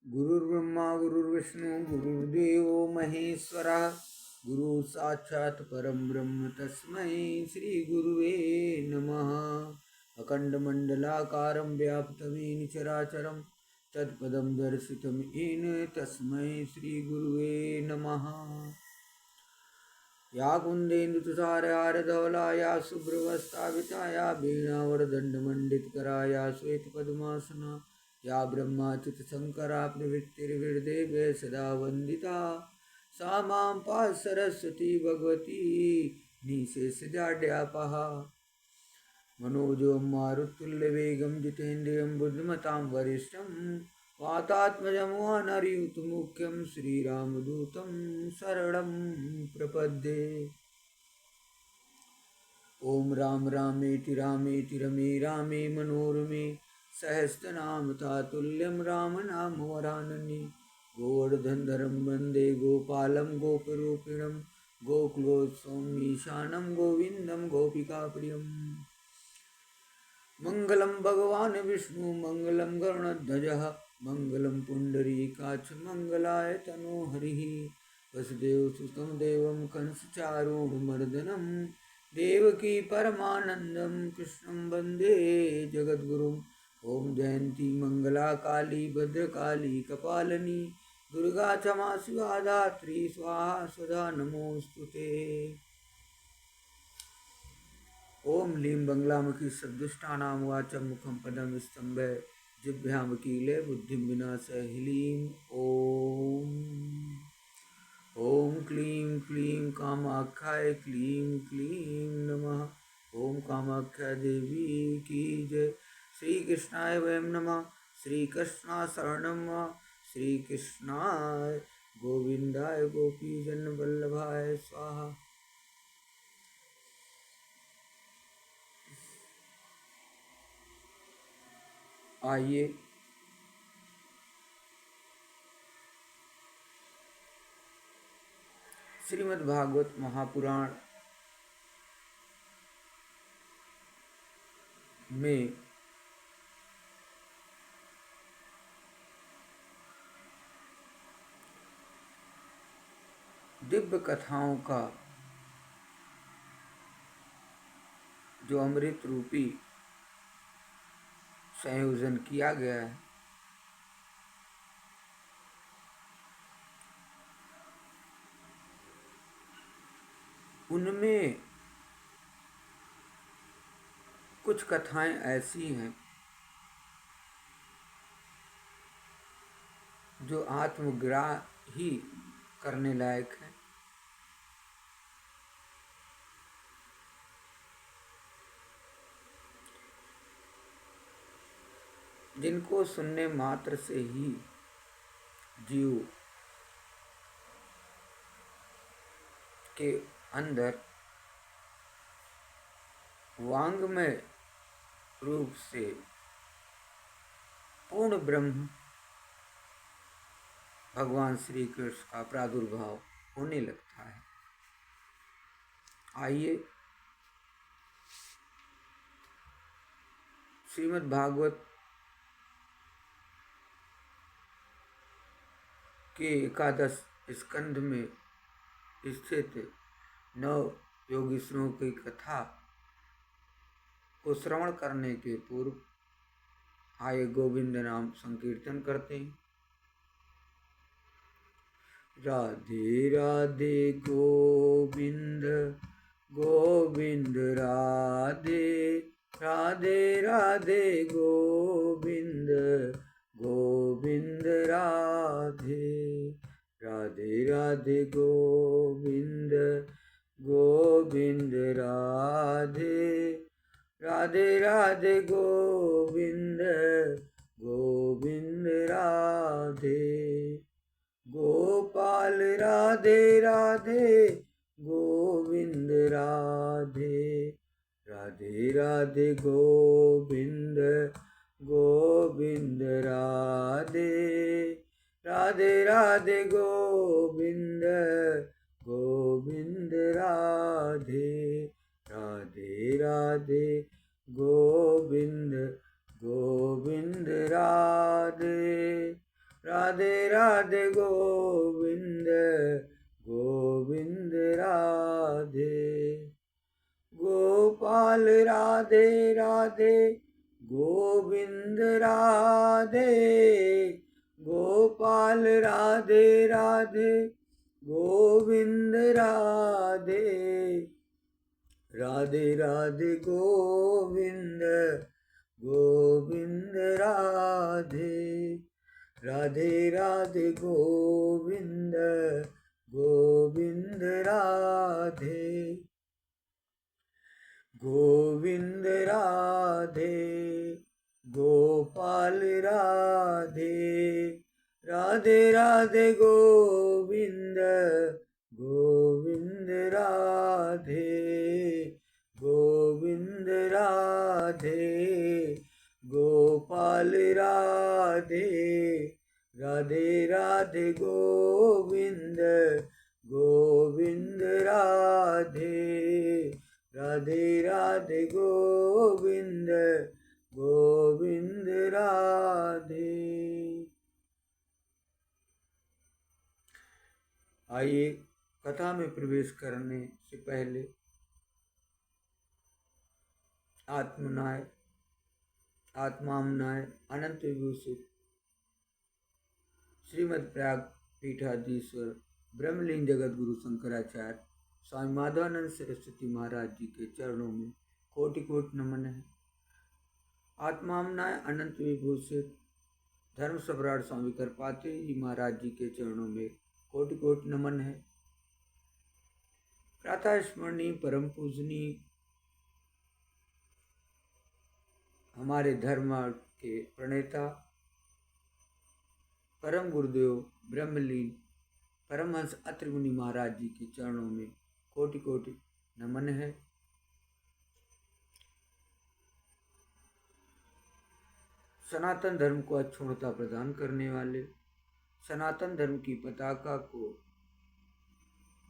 गुरुर्ब्रह्मा गुरुर्विष्णु गुरुर्देवो महेश्वरः गुरु साक्षात् परं ब्रह्म तस्मै श्री गुरुवे नमः। अखण्डमण्डलाकारं व्याप्तं येन चराचरं तत्पदं दर्शितं येन तस्मै श्री गुरुवे नमः। या कुन्देन्दुतुषारहारधवला या शुभ्रवस्त्राविता या वीणावरदण्डमण्डितकरा या श्वेतपद्मासना या ब्रह्माच्युतशङ्करा प्रभृतिर्विर्देवे सदा वन्दिता सा मां पाहि सरस्वती भगवती निःशेषजाड्यापः। मनोजवं मारुतुल्यवेगं जितेन्द्रियं बुद्धिमतां वरिष्ठं वातात्मजं वानरयूथमुख्यं श्रीरामदूतं शरणं प्रपद्ये। ॐ राम रामेति रामेति रमे रामे मनोरमे सहस्रनाम तातुल्यं राम नाम वरानने। गोवर्धनधरं वन्दे गोपालं गोपरूपिणं गोकुलोत्सवमीशानं गोविन्दं गोपिकाप्रियम्। मङ्गलं भगवान् विष्णु मङ्गलं गरुडध्वजः मङ्गलं पुण्डरीकाक्ष मङ्गलाय तनोहरिः। वसुदेवसुतं देवं कंसचारूढमर्दनं देवकी परमानन्दं कृष्णं वन्दे जगद्गुरुम्। ॐ जयन्ती मंगला काली भद्रकाली कपालिनी दुर्गा क्षमा शिवा धात्री स्वाहा स्वधा नमोस्तुते। ओम लीं बंगलामुखी सद्दुष्टानां वाचं मुखं पदं स्तंभे जिह्वां कीले बुद्धिं विनाशय ह्लीं। ओम क्लीं क्लीं कामाख्याय क्लीं क्लीं नमः। ओम कामाख्या देवी की जय। श्री कृष्णाय वयं नमः। श्री कृष्णा शरणं मम। श्री कृष्णाय गोविंदाय गोपीजन वल्लभाय स्वाहा। आइए श्रीमद् भागवत महापुराण में दिव्य कथाओं का जो अमृत रूपी संयोजन किया गया है, उनमें कुछ कथाएं ऐसी हैं जो आत्मग्राही करने लायक है। जिनको सुनने मात्र से ही जीव के अंदर वांगमय रूप से पूर्ण ब्रह्म भगवान श्री कृष्ण का प्रादुर्भाव होने लगता है। आइए श्रीमद् भागवत के एकादश स्कंध में स्थित 9 योगीश्वरों की कथा को श्रवण करने के पूर्व आए गोविंद नाम संकीर्तन करते हैं। राधे राधे गोविंद गोविंद राधे राधे राधे गोविंद गोविंद राधे राधे राधे गोविंद गोविंद राधे राधे राधे गोविंद गोविंद राधे गोपाल राधे राधे गोविंद राधे राधे राधे गोविंद गोविंद राधे राधे राधे गोविंद गोविंद राधे राधे राधे गोविंद गोविंद राधे राधे राधे गोविंद गोविंद राधे। गोपाल राधे राधे गोविंद राधे। गोपाल राधे राधे गोविंद राधे। राधे राधे गोविंद गोविंद राधे। राधे राधे गोविंद गोविंद राधे। गोविंद राधे गोपाल राधे। राधे राधे गोविंद गोविंद राधे। गोविंद राधे गोपाल राधे। राधे राधे गोविंद गोविंद राधे। राधे राधे गोविंद गोविंद राधे। आइए कथा में प्रवेश करने से पहले आत्मनाय आत्मामनाय अनंत विभूषित श्रीमद् प्रयाग पीठाधीश्वर ब्रह्मलीन जगत गुरु शंकराचार्य स्वामी माधवानंद सरस्वती महाराज जी के चरणों में कोटि कोटि नमन है। आत्मामनाय अनंत विभूषित धर्म सम्राट स्वामी करपात्री जी महाराज जी के चरणों में कोटि कोटि नमन है। प्रातः स्मरणीय परम पूजनीय हमारे धर्म के प्रणेता परम गुरुदेव ब्रह्मलीन परमहंस अत्रि मुनि महाराज जी के चरणों में कोटि कोटि नमन है। सनातन धर्म को अक्षुण्णता प्रदान करने वाले, सनातन धर्म की पताका को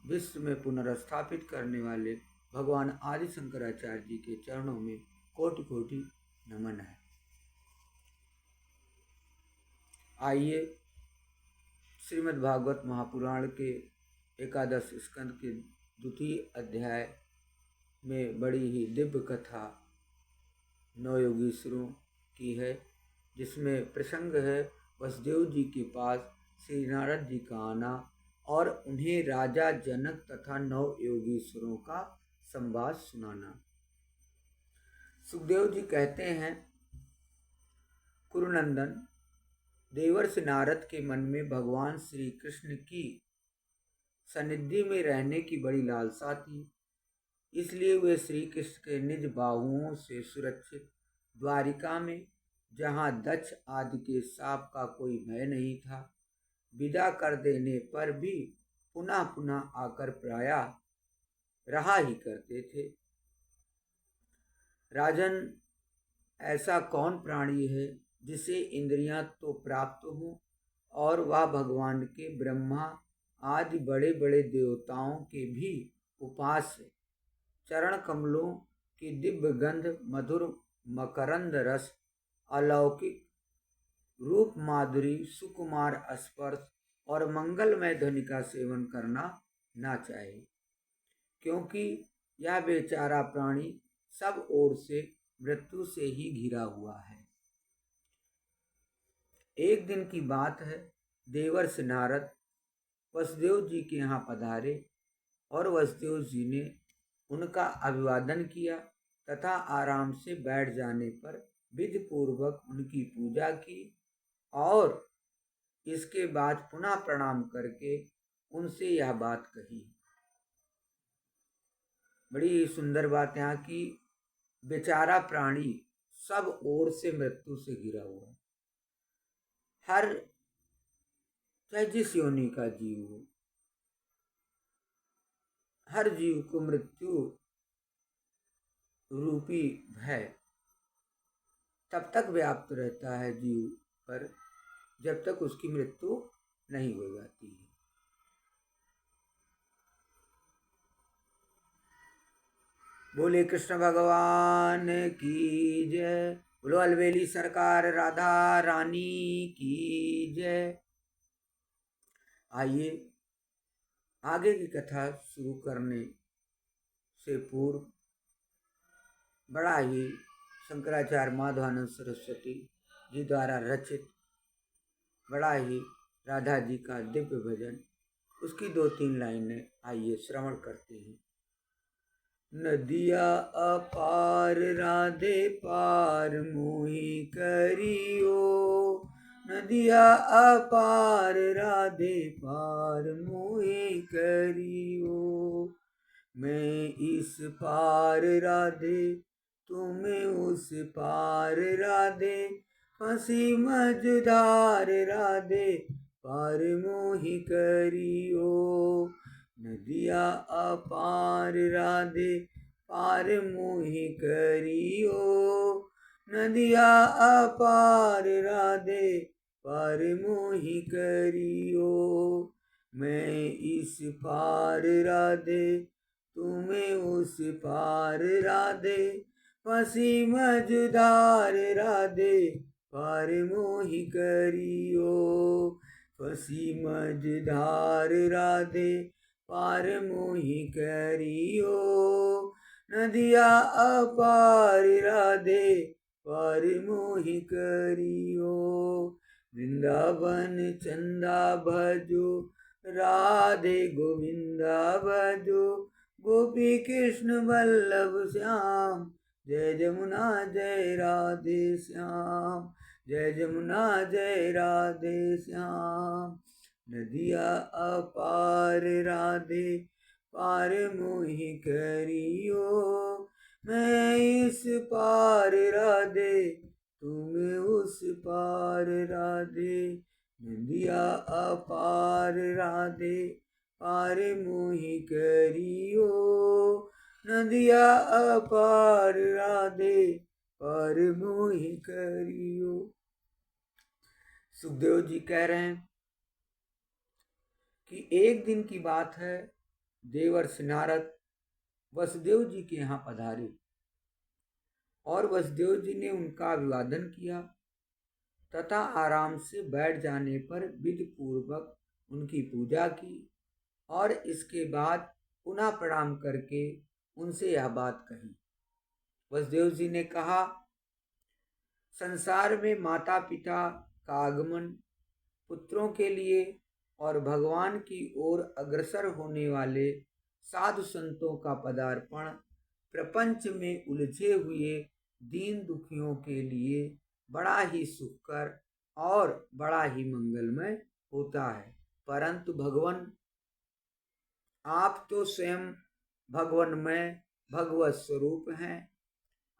विश्व में पुनर्स्थापित करने वाले भगवान आदि शंकराचार्य जी के चरणों में कोटि कोटि नमन है। आइए श्रीमद् भागवत महापुराण के एकादश स्कंद के द्वितीय अध्याय में बड़ी ही दिव्य कथा नवयोगीश्वरों की है, जिसमें प्रसंग है वसुदेव जी के पास श्री नारद जी का आना और उन्हें राजा जनक तथा नव योगीश्वरों का संवाद सुनाना। सुखदेव जी कहते हैं, कुरुनंदन, देवर्ष नारद के मन में भगवान श्री कृष्ण की सन्निधि में रहने की बड़ी लालसा थी। इसलिए वे श्री कृष्ण के निज बाहुओं से सुरक्षित द्वारिका में, जहाँ दक्ष आदि के शाप का कोई भय नहीं था, विदा कर देने पर भी पुनः पुनः आकर प्रायः रहा ही करते थे। राजन, ऐसा कौन प्राणी है जिसे इंद्रियां तो प्राप्त हों और वह भगवान के ब्रह्मा आदि बड़े बड़े देवताओं के भी उपास्य चरण कमलों की दिव्य गंध, मधुर मकरंद रस, अलौकिक रूप माधुरी, सुकुमार स्पर्श और मंगलमय ध्वनि का सेवन करना ना चाहिए, क्योंकि यह बेचारा प्राणी सब ओर से मृत्यु से ही घिरा हुआ है। एक दिन की बात है, देवर्षि नारद वसुदेव जी के यहाँ पधारे और वसुदेव जी ने उनका अभिवादन किया तथा आराम से बैठ जाने पर विधि पूर्वक उनकी पूजा की और इसके बाद पुनः प्रणाम करके उनसे यह बात कही। बड़ी सुंदर बात यहाँ की, बेचारा प्राणी सब ओर से मृत्यु से घिरा हुआ है। हर चाहे जिस योनि का जीव हो, हर जीव को मृत्यु रूपी भय तब तक व्याप्त रहता है जीव पर जब तक उसकी मृत्यु नहीं हो जाती है। बोले कृष्ण भगवान की जय। बोलो अलवेली सरकार राधा रानी की जय। आइए आगे की कथा शुरू करने से पूर्व बड़ा ही शंकराचार्य माधवानंद सरस्वती जी द्वारा रचित बड़ा ही राधा जी का दिव्य भजन, उसकी 2-3 लाइनें आइए श्रवण करते हैं। नदिया अपार राधे पार मोहि करियो, नदिया अपार राधे पार मोहि करियो। मैं इस पार राधे तुम्हें उस पार राधे, फंसी मझधार राधे पार मोहि करियो। नदिया अपार राधे पार मोहि करियो, नदिया अपार राधे पार मोहि करियो। मैं इस पार राधे तुम्हें उस पार राधे, फंसी मझधार राधे पार मोहि करियो। फंसी मझधार राधे पार मोहि करियो, नदिया अपार राधे पार मोहि करियो। वृंदावन चंदा भजो राधे गोविंदा भजो, गोपी कृष्ण वल्लभ श्याम, जय जमुना जय राधे श्याम, जय जमुना जय राधे श्याम। नदिया अपार राधे पार मोहि करियो, मैं इस पार राधे तुम उस पार राधे। नदिया अपार राधे पार मोहि करियो, नदिया अपार राधे पार मोहि करियो। सुखदेव जी कह रहे हैं कि एक दिन की बात है, देवर्षि नारद वसुदेव जी के यहाँ पधारे और वसुदेव जी ने उनका अभिवादन किया तथा आराम से बैठ जाने पर विधि पूर्वक उनकी पूजा की और इसके बाद पुनः प्रणाम करके उनसे यह बात कही। वसुदेव जी ने कहा, संसार में माता पिता का आगमन, पुत्रों के लिए और भगवान की ओर अग्रसर होने वाले साधु संतों का पदार्पण प्रपंच में उलझे हुए दीन दुखियों के लिए बड़ा ही सुखकर और बड़ा ही मंगलमय होता है। परंतु भगवान, आप तो स्वयं भगवन्मय भगवत स्वरूप हैं।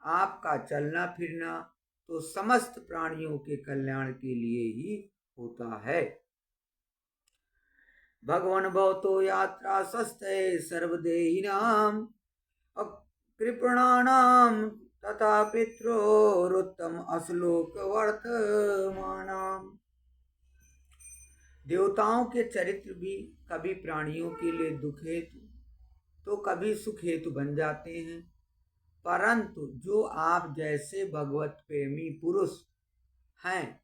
आपका चलना फिरना तो समस्त प्राणियों के कल्याण के लिए ही होता है। भगवान भवतो यात्रा सस्ते सर्वदेहिनाम, कृपणानाम तथा पित्रोरुत्तम अश्लोक वर्तमानाम। देवताओं के चरित्र भी कभी प्राणियों के लिए दुख हेतु तो कभी सुख हेतु बन जाते हैं, परंतु जो आप जैसे भगवत प्रेमी पुरुष हैं,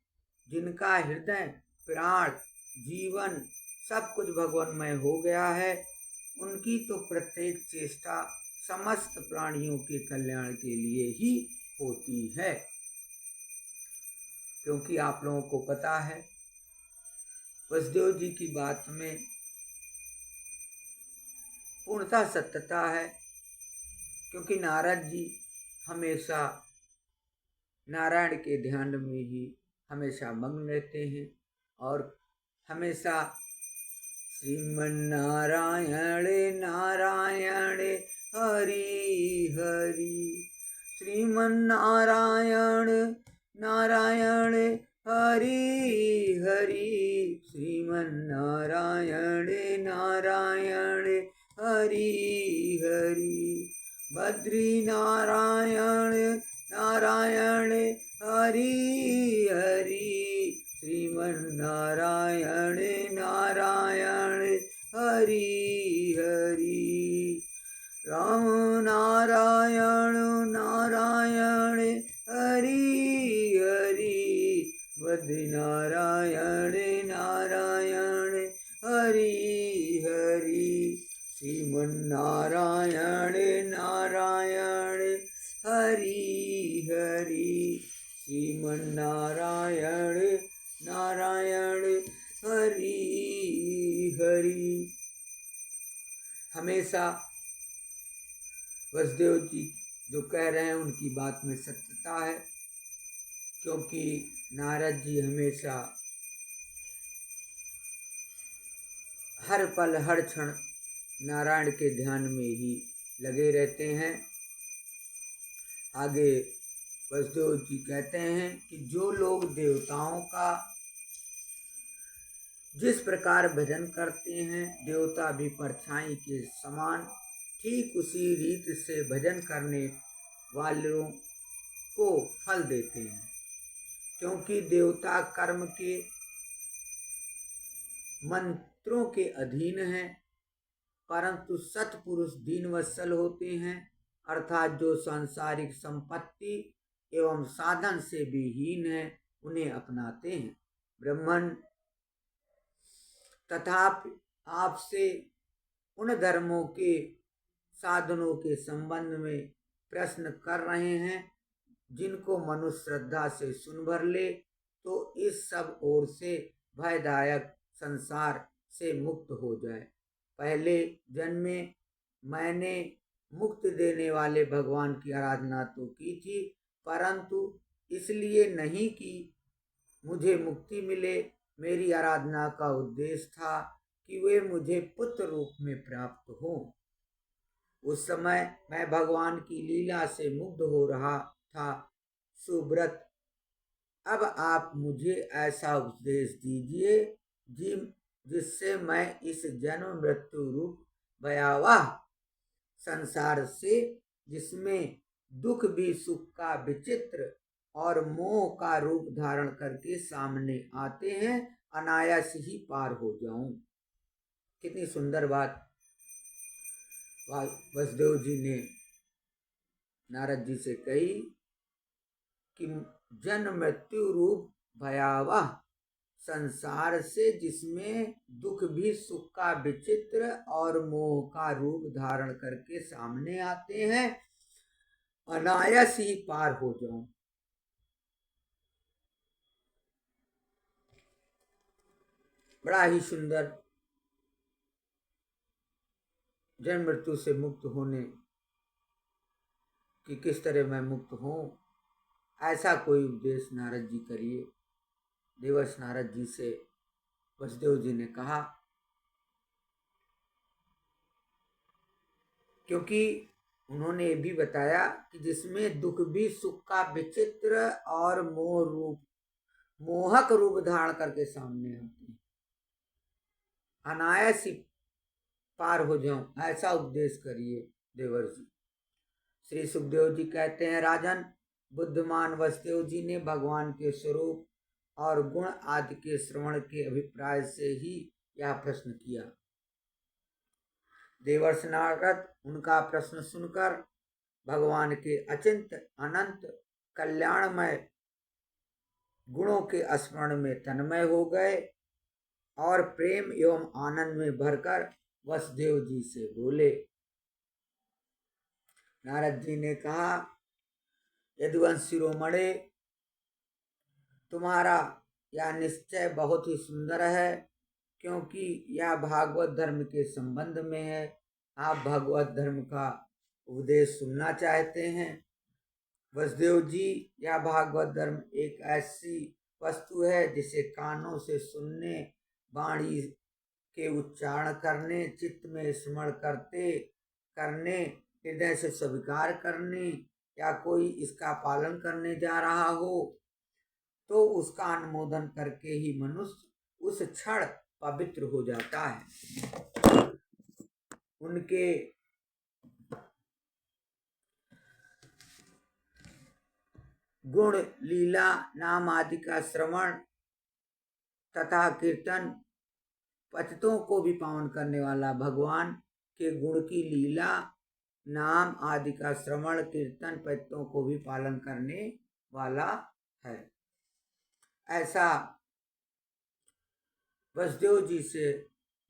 जिनका हृदय प्राण जीवन सब कुछ भगवानमय हो गया है, उनकी तो प्रत्येक चेष्टा समस्त प्राणियों के कल्याण के लिए ही होती है। क्योंकि आप लोगों को पता है, वसुदेव जी की बात में पूर्णतः सत्यता है, क्योंकि नारद जी हमेशा नारायण के ध्यान में ही हमेशा मग्न रहते हैं और हमेशा श्रीमन्नारायण नारायण हरि हरि, श्रीमन्नारायण नारायण हरि हरि, श्रीमन्नारायण नारायण हरि हरि, बद्री नारायण नारायण हरि हरि, श्रीमन्नारायण नारायण हरि हरि, राम नारायण नारायण हरि हरि, बद्री नारायण नारायण हरि श्रीमन्नारायण नारायण हरि हरि, श्रीमन्नारायण नारायण हरि हरि। हमेशा वसुदेव जी जो कह रहे हैं उनकी बात में सत्यता है, क्योंकि नारद जी हमेशा हर पल हर क्षण नारायण के ध्यान में ही लगे रहते हैं। आगे वसुदेव जी कहते हैं कि जो लोग देवताओं का जिस प्रकार भजन करते हैं, देवता भी परछाई के समान ठीक उसी रीत से भजन करने वालों को फल देते हैं, क्योंकि देवता कर्म के मंत्रों के अधीन हैं, परंतु सत्पुरुष दीनवत्सल होते हैं, अर्थात जो सांसारिक संपत्ति एवं साधन से भी हीन है उन्हें अपनाते हैं। ब्राह्मण तथापि आपसे उन धर्मों के साधनों के संबंध में प्रश्न कर रहे हैं जिनको मनुष्य श्रद्धा से सुन भर ले तो इस सब ओर से भयदायक संसार से मुक्त हो जाए। पहले जन्म में मैंने मुक्ति देने वाले भगवान की आराधना तो की थी, परंतु इसलिए नहीं कि मुझे मुक्ति मिले। मेरी आराधना का उद्देश्य था कि वे मुझे पुत्र रूप में प्राप्त हो। उस समय मैं भगवान की लीला से मुग्ध हो रहा था। सुब्रत, अब आप मुझे ऐसा उपदेश दीजिए जिससे मैं इस जन्म मृत्यु रूप भयावह संसार से, जिसमें दुख भी सुख का विचित्र और मोह का रूप धारण करके सामने आते हैं, अनायास ही पार हो जाऊं। कितनी सुंदर बात वसुदेव जी ने नारद जी से कही कि जन्म मृत्यु रूप भयावह संसार से, जिसमें दुख भी सुख का विचित्र और मोह का रूप धारण करके सामने आते हैं, अनायास ही पार हो जाऊं। बड़ा ही सुंदर जन्म मृत्यु से मुक्त होने कि किस तरह मैं मुक्त हूं, ऐसा कोई उपदेश नारद जी करिए। देवर्षि नारद जी से वसुदेव जी ने कहा, क्योंकि उन्होंने ये भी बताया कि जिसमें दुख भी सुख का विचित्र और मोहक रूप धारण करके सामने आते हैं, अनायास ही पार हो जाऊं, ऐसा उपदेश करिए देवर्षि। श्री सुखदेव जी कहते हैं, राजन, बुद्धिमान वसुदेव जी ने भगवान के स्वरूप और गुण आदि के श्रवण के अभिप्राय से ही यह प्रश्न किया। देवर्षि नारद उनका प्रश्न सुनकर भगवान के अचिंत अनंत कल्याणमय गुणों के स्मरण में तन्मय हो गए और प्रेम एवं आनंद में भरकर वसुदेव जी से बोले। नारद जी ने कहा, यदुवंश शिरोमणे, तुम्हारा यह निश्चय बहुत ही सुंदर है, क्योंकि यह भागवत धर्म के संबंध में है। आप भागवत धर्म का उपदेश सुनना चाहते हैं। वसुदेव जी, यह भागवत धर्म एक ऐसी वस्तु है जिसे कानों से सुनने, वाणी के उच्चारण करने, चित्त में स्मरण करने, हृदय से स्वीकार करने या कोई इसका पालन करने जा रहा हो तो उसका अनुमोदन करके ही मनुष्य उस क्षण पवित्र हो जाता है। उनके गुण, लीला, नाम आदि का श्रवण तथा कीर्तन पतितों को भी पावन करने वाला, भगवान के गुण की लीला, नाम आदि का श्रवण कीर्तन पतितों को भी पालन करने वाला है। ऐसा वसुदेव जी से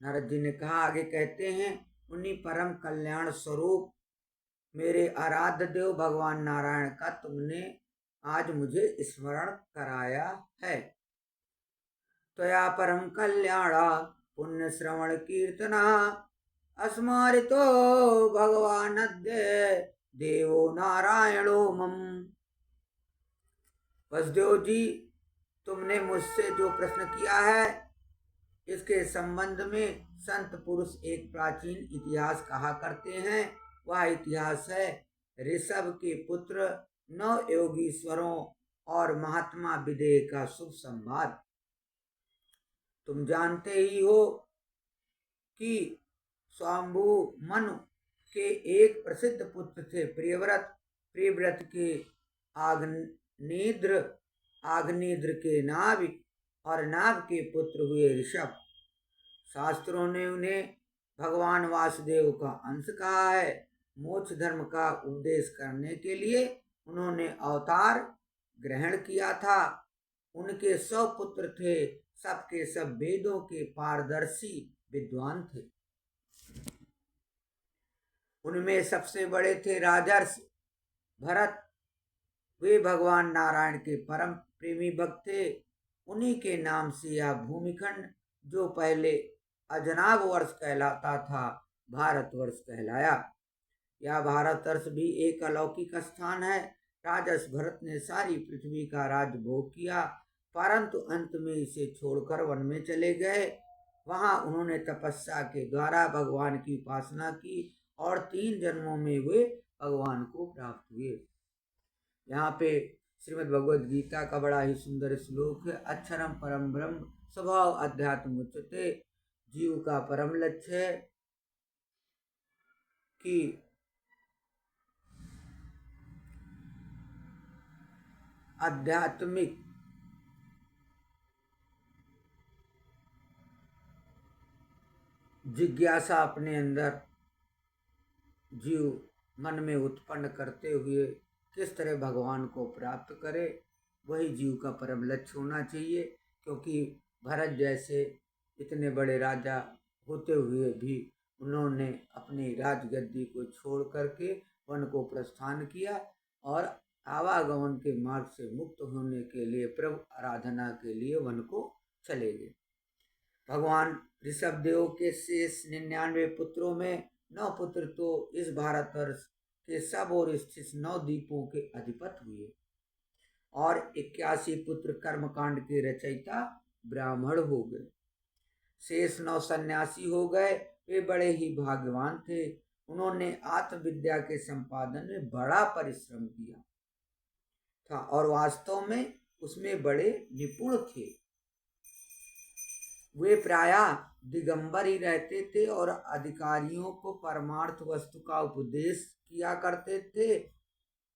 नारद जी ने कहा। आगे कहते हैं, उन्हीं परम कल्याण स्वरूप मेरे आराध्य देव भगवान नारायण का तुमने आज मुझे स्मरण कराया है। त्वया परम कल्याणा पुण्य श्रवण कीर्तना अस्मारितो भगवानद्य देवो नारायणो मम। वसुदेव जी, तुमने मुझसे जो प्रश्न किया है इसके संबंध में संत पुरुष एक प्राचीन इतिहास कहा करते हैं। वह इतिहास है ऋषभ के पुत्र नौ योगीश्वरों और महात्मा विदेह का शुभ संवाद। तुम जानते ही हो कि स्वाम्भु मनु के एक प्रसिद्ध पुत्र थे प्रियव्रत। प्रियव्रत के आग्नेद्र के नाभि और नाग के पुत्र हुए ऋषभ। शास्त्रों ने उन्हें भगवान वासुदेव का अंश कहा है। मोक्ष धर्म का उपदेश करने के लिए उन्होंने अवतार ग्रहण किया था। उनके 100 पुत्र थे, सबके सब वेदों के पारदर्शी विद्वान थे। उनमें सबसे बड़े थे राजर्षि भरत। वे भगवान नारायण के परम प्रेमी भक्त थे। उन्हीं के नाम से यह भूमिखंड, जो पहले अजनाब वर्ष कहलाता था, भारतवर्ष कहलाया। यह भारतवर्ष भी एक अलौकिक स्थान है। राजर्षि भरत ने सारी पृथ्वी का राज भोग किया, परंतु अंत में इसे छोड़कर वन में चले गए। वहां उन्होंने तपस्या के द्वारा भगवान की उपासना की और 3 जन्मों में वे भगवान को प्राप्त हुए। यहाँ पे श्रीमद् भगवद गीता का बड़ा ही सुंदर श्लोक है। अक्षरम परम ब्रह्म स्वभाव अध्यात्म उच्यते। जीव का परम लक्ष्य है कि आध्यात्मिक जिज्ञासा अपने अंदर जीव मन में उत्पन्न करते हुए किस तरह भगवान को प्राप्त करे, वही जीव का परम लक्ष्य होना चाहिए। क्योंकि भरत जैसे इतने बड़े राजा होते हुए भी उन्होंने अपनी राजगद्दी को छोड़ करके वन को प्रस्थान किया और आवागमन के मार्ग से मुक्त होने के लिए प्रभु आराधना के लिए वन को चले गए। भगवान ऋषभ देव के शेष 99 पुत्रों में 9 पुत्र तो इस भारतवर्ष के सब और स्थित 9 द्वीपों के अधिपति हुए और 81 पुत्र कर्मकांड के रचयिता ब्राह्मण हो गए। शेष 9 सन्यासी हो गए। वे बड़े ही भाग्यवान थे। उन्होंने आत्मविद्या के संपादन में बड़ा परिश्रम किया था और वास्तव में उसमें बड़े निपुण थे। वे प्रायः दिगंबर ही रहते थे और अधिकारियों को परमार्थ वस्तु का उपदेश किया करते थे।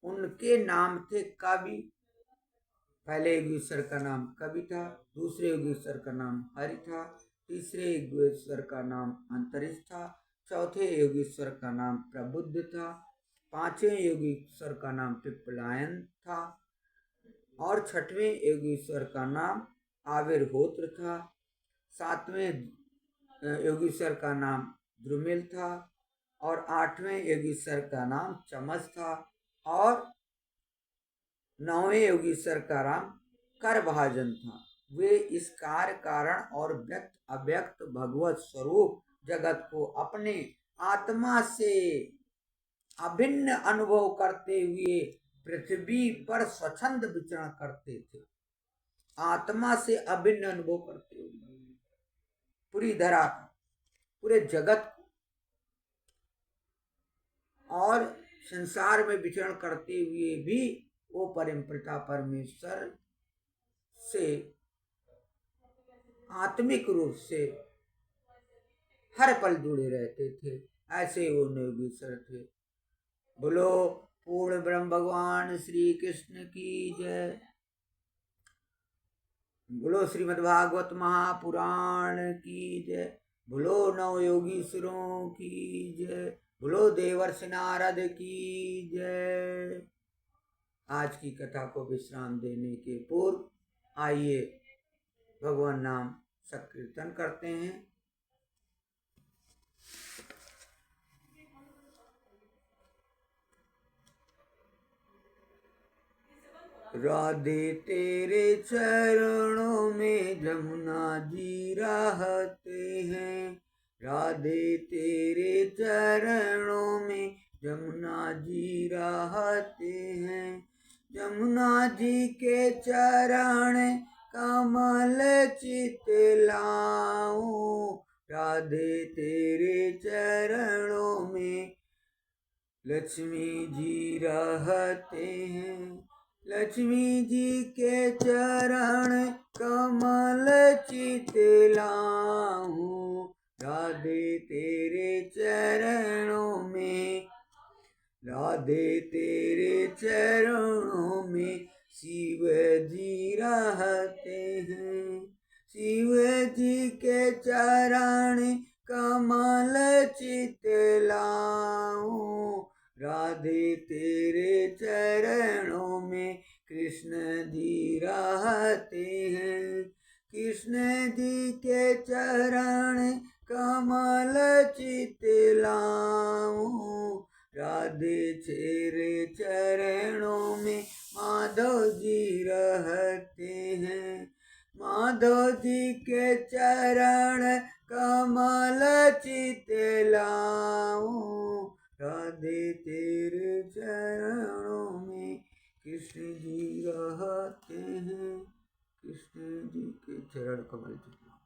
उनके नाम थे कवि। पहले योगेश्वर का नाम कवि था, दूसरे योगेश्वर का नाम हरि था, तीसरे योगेश्वर का नाम अंतरिक्ष था, चौथे योगेश्वर का नाम प्रबुद्ध था, 5वें योगेश्वर का नाम पिप्पलायन था और 6वें योगेश्वर का नाम आविर्होत्र था, 7वें योगेश्वर का नाम द्रुमिल था और 8वें योगेश्वर का नाम चमस था और 9वें योगेश्वर का नाम करभाजन था। वे इस कार्य कारण और व्यक्त अव्यक्त भगवत स्वरूप जगत को अपने आत्मा से अभिन्न अनुभव करते हुए पृथ्वी पर स्वच्छंद विचरण करते थे। आत्मा से अभिन्न अनुभव करते हुए पूरी धरा का, पूरे जगत को और संसार में विचरण करते हुए भी वो परमपिता परमेश्वर से आत्मिक रूप से हर पल जुड़े रहते थे। ऐसे वो योगेश्वर थे। बोलो पूर्ण ब्रह्म भगवान श्री कृष्ण की जय। बोलो श्रीमद् भागवत महापुराण की जय। बोलो नव योगीश्वरों की जय। बोलो देवर्षि नारद की जय। आज की कथा को विश्राम देने के पूर्व आइए भगवान नाम संकीर्तन करते हैं। राधे तेरे चरणों में जमुना जी रहते हैं। राधे तेरे चरणों में जमुना जी रहते हैं। जमुना जी के चरण कमल चितलाऊं। राधे तेरे चरणों में लक्ष्मी जी रहते हैं। लक्ष्मी जी के चरण कमल चितलाऊं। राधे तेरे चरणों में, राधे तेरे चरणों में शिव जी रहते हैं। शिव जी के चरण कमल चितलाऊं। राधे तेरे चरणों में कृष्ण जी रहते हैं। कृष्ण जी के चरण कमल चितलाऊं। राधे तेरे चरणों में माधव जी रहते हैं। माधव जी के चरण कमल चितलाऊं। राधे तेरे चरणों में कृष्ण जी रहते हैं। कृष्ण जी के चरण कमल